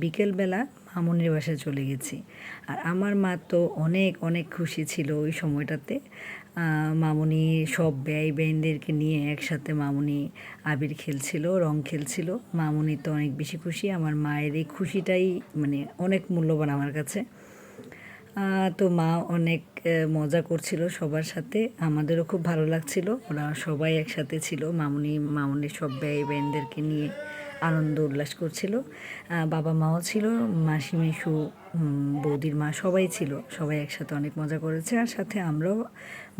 বিকেলবেলা মামুনির বাসায় চলে গেছি। আর আমার মা তো অনেক অনেক খুশি ছিল ওই সময়টাতে। মামুনি সব বেআই-বেইনদেরকে নিয়ে একসাথে মামুনি আবির খেলছিল, রং খেলছিল। মামুনি তো অনেক বেশি খুশি। আমার মায়ের এই খুশিটাই মানে অনেক মূল্যবান আমার কাছে। তো মা অনেক মজা করছিল সবার সাথে, আমাদেরও খুব ভালো লাগছিল। ওরা সবাই একসাথে ছিল, মামুনির সব বেআই-বেইনদেরকে নিয়ে আনন্দ উল্লাস করছিল। বাবা মাও ছিল, মাসি মেসু, বৌদির মা সবাই ছিল। সবাই একসাথে অনেক মজা করেছে, আর সাথে আমরাও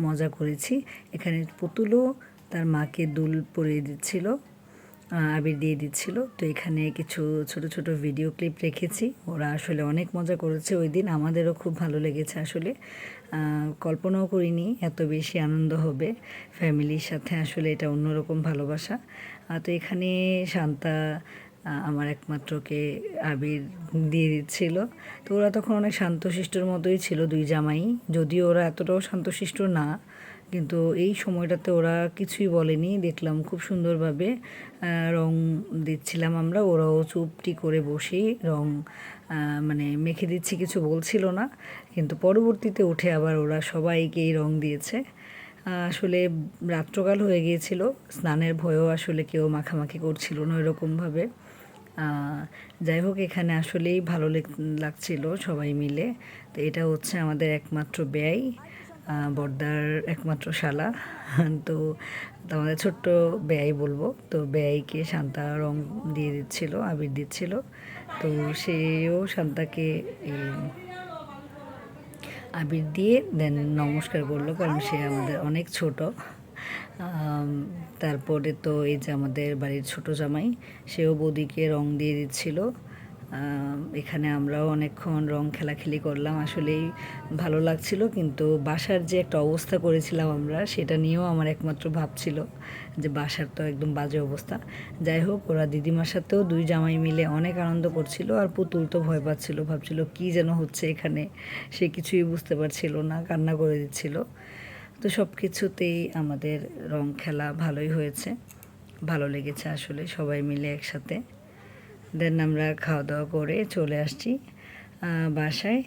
মজা করেছি। এখানে পুতুলও তার মাকে দুল পরিয়ে দিচ্ছিল, আবির দিয়ে দিচ্ছিল। তো এখানে কিছু ছোট ছোট ভিডিও ক্লিপ রেখেছি। ওরা আসলে অনেক মজা করেছে ওই দিন, আমাদেরও খুব ভালো লেগেছে। আসলে কল্পনাও করিনি এত বেশি আনন্দ হবে ফ্যামিলির সাথে। আসলে এটা অন্যরকম ভালোবাসা। তো এখানে শান্তা আমার একমাত্রকে আবির দিয়ে দিচ্ছিল। তো ওরা তখন অনেক শান্তশিষ্টর মতোই ছিল, দুই জামাই। যদিও ওরা এতটাও শান্তশিষ্ট না, কিন্তু এই সময়টাতে ওরা কিছুই বলেনি। দেখলাম খুব সুন্দরভাবে রং দিচ্ছিলাম আমরা, ওরাও চুপটি করে বসেই রং মানে মেখে দিচ্ছি, কিছু বলছিল না। কিন্তু পরবর্তীতে উঠে আবার ওরা সবাইকেই রং দিয়েছে। আসলে রাত্রকাল হয়ে গিয়েছিল, স্নানের ভয়েও আসলে কেউ মাখামাখি করছিল না ওইরকমভাবে। যাই হোক, এখানে আসলেই ভালো লাগছিল সবাই মিলে। তো এটা হচ্ছে আমাদের একমাত্র বেয়াই, বর্দার একমাত্র শালা। তো আমাদের ছোট্ট বেয়াই বলবো। তো বেয়াইকে শান্তা রং দিয়ে দিচ্ছিল, আবির দিচ্ছিল। তো সেও শান্তাকে আবির দিয়ে দেন নমস্কার করলো, কারণ সে আমাদের অনেক ছোট। তারপরে তো এই যে আমাদের বাড়ির ছোট জামাই, সেও বৌদিকে রং দিয়ে দিচ্ছিল। এখানে আমরাও অনেকক্ষণ রং খেলাখেলি করলাম, আসলেই ভালো লাগছিল। কিন্তু বাসার যে একটা অবস্থা করেছিলাম আমরা, সেটা নিয়েও আমার একমাত্র ভাবছিল যে বাসার তো একদম বাজে অবস্থা। যাই হোক, ওরা দিদিমার সাথেও দুই জামাই মিলে অনেক আনন্দ করছিল। আর পুতুল তো ভয় পাচ্ছিল, ভাবছিল কী যেন হচ্ছে এখানে, সে কিছুই বুঝতে পারছিল না, কান্না করে দিচ্ছিল। তো সব কিছুতেই আমাদের রং খেলা ভালোই হয়েছে, ভালো লেগেছে আসলে সবাই মিলে একসাথে। দেন আমরা খাওয়া দাওয়া করে চলে আসছি বাসায়।